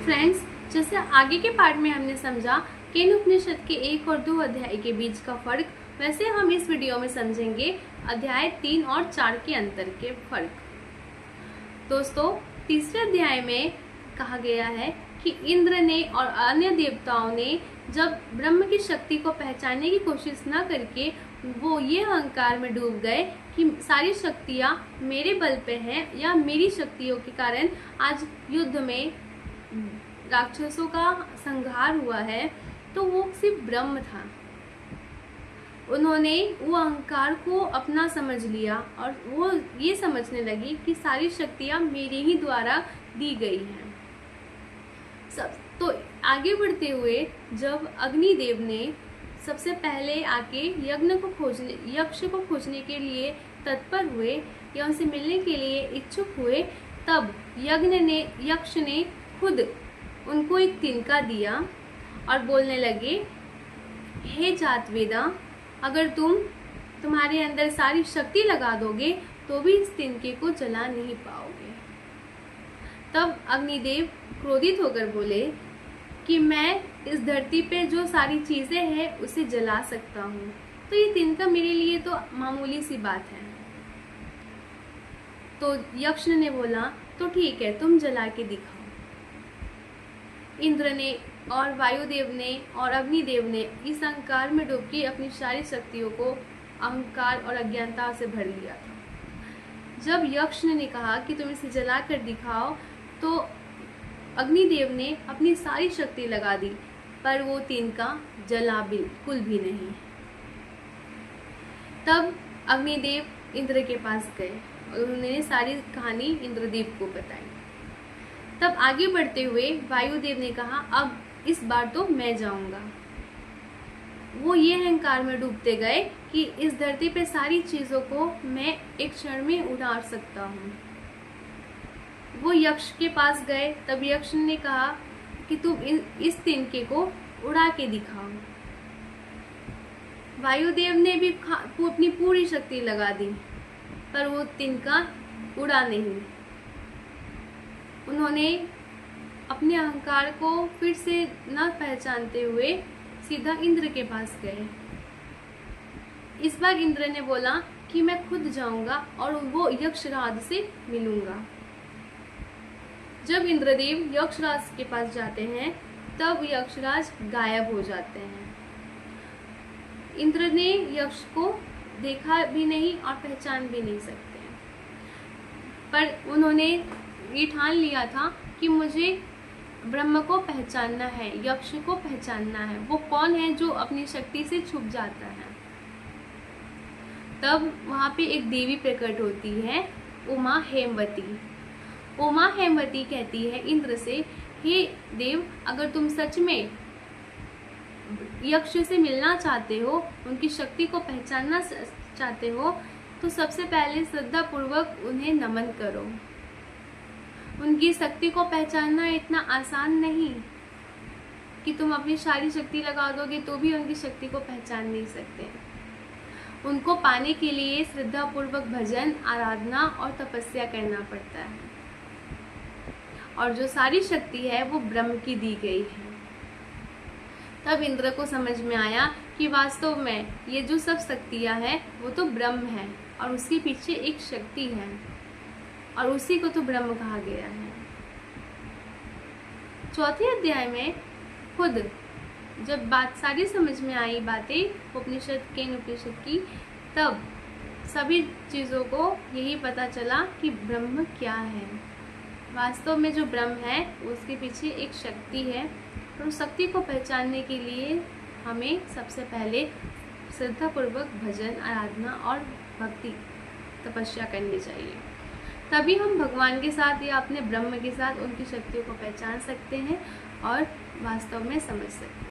Friends, जैसे आगे के पार्ट में हमने समझा केन उपनिषद के 1 और 2 अध्याय के बीच का फर्क, वैसे हम इस वीडियो में समझेंगे अध्याय 3 और 4 के अंतर के फर्क। दोस्तों, तीसरे अध्याय में कहा गया है कि इंद्र ने और अन्य देवताओं ने जब ब्रह्म की शक्ति को पहचानने की कोशिश न करके वो ये अहंकार में डूब गए कि सारी शक्तियाँ मेरे बल पे हैं या मेरी शक्तियों के कारण आज युद्ध में राक्षसों का संहार हुआ है, तो वो सिर्फ ब्रह्म था। उन्होंने वो अहंकार को अपना समझ लिया और वो ये समझने लगी कि सारी शक्तियाँ मेरे ही द्वारा दी गई हैं। तो आगे बढ़ते हुए जब अग्निदेव ने सबसे पहले आके यक्ष को खोजने के लिए तत्पर हुए या उनसे मिलने के लिए इच्छुक हुए, तब यक्ष ने खुद उनको एक तिनका दिया और बोलने लगे, हे जातवेदा, अगर तुम्हारे अंदर सारी शक्ति लगा दोगे तो भी इस तिनके को जला नहीं पाओगे। तब अग्निदेव क्रोधित होकर बोले कि मैं इस धरती पे जो सारी चीजें हैं उसे जला सकता हूँ, तो ये तिनका मेरे लिए तो मामूली सी बात है। तो यक्ष ने बोला, तो ठीक है, तुम जला के दिखाओ। इंद्र ने और वायुदेव ने और अग्निदेव ने इस अहंकार में डूब के अपनी सारी शक्तियों को अहंकार और अज्ञानता से भर लिया था। जब यक्ष ने कहा कि तुम इसे जला कर दिखाओ, तो अग्निदेव ने अपनी सारी शक्ति लगा दी, पर वो तिनका जला बिल्कुल भी नहीं। तब अग्निदेव इंद्र के पास गए और उन्होंने सारी कहानी इंद्रदेव को बताई। तब आगे बढ़ते हुए वायुदेव ने कहा, अब इस बार तो मैं जाऊंगा। वो ये अहंकार में डूबते गए कि इस धरती पे सारी चीजों को मैं एक क्षण में उड़ा सकता हूँ। वो यक्ष के पास गए, तब यक्ष ने कहा कि तुम इस तिनके को उड़ा के दिखाओ। वायुदेव ने भी अपनी पूरी शक्ति लगा दी, पर वो तिनका उड़ा नहीं। उन्होंने अपने अहंकार को फिर से न पहचानते हुए सीधा इंद्र के पास गए। इस बार इंद्र ने बोला कि मैं खुद जाऊंगा और वो यक्षराज से मिलूंगा। जब इंद्रदेव यक्षराज के पास जाते हैं, तब यक्षराज गायब हो जाते हैं। इंद्र ने यक्ष को देखा भी नहीं और पहचान भी नहीं सकते, पर उन्होंने ये ठान लिया था कि मुझे ब्रह्म को पहचानना है, यक्ष को पहचानना है। वो कौन है जो अपनी शक्ति से छुप जाता है। तब वहाँ पे एक देवी प्रकट होती है, उमा हेमवती। उमा हेमवती कहती है इंद्र से, हे देव, अगर तुम सच में यक्ष से मिलना चाहते हो, उनकी शक्ति को पहचानना चाहते हो, तो सबसे पहले श्रद्धा पूर्वक उन्हें नमन करो। उनकी शक्ति को पहचानना इतना आसान नहीं कि तुम अपनी सारी शक्ति लगा दोगे तो भी उनकी शक्ति को पहचान नहीं सकते। उनको पाने के लिए श्रद्धा पूर्वक भजन, आराधना और तपस्या करना पड़ता है, और जो सारी शक्ति है वो ब्रह्म की दी गई है। तब इंद्र को समझ में आया कि वास्तव में ये जो सब शक्तियाँ हैं वो तो ब्रह्म है और उसके पीछे एक शक्ति है, और उसी को तो ब्रह्म कहा गया है। चौथे अध्याय में खुद जब बात सारी समझ में आई, बातें केन उपनिषद की, तब सभी चीज़ों को यही पता चला कि ब्रह्म क्या है। वास्तव में जो ब्रह्म है उसके पीछे एक शक्ति है, और उस शक्ति को पहचानने के लिए हमें सबसे पहले श्रद्धापूर्वक भजन, आराधना और भक्ति, तपस्या करनी चाहिए। तभी हम भगवान के साथ या अपने ब्रह्म के साथ उनकी शक्तियों को पहचान सकते हैं और वास्तव में समझ सकते हैं।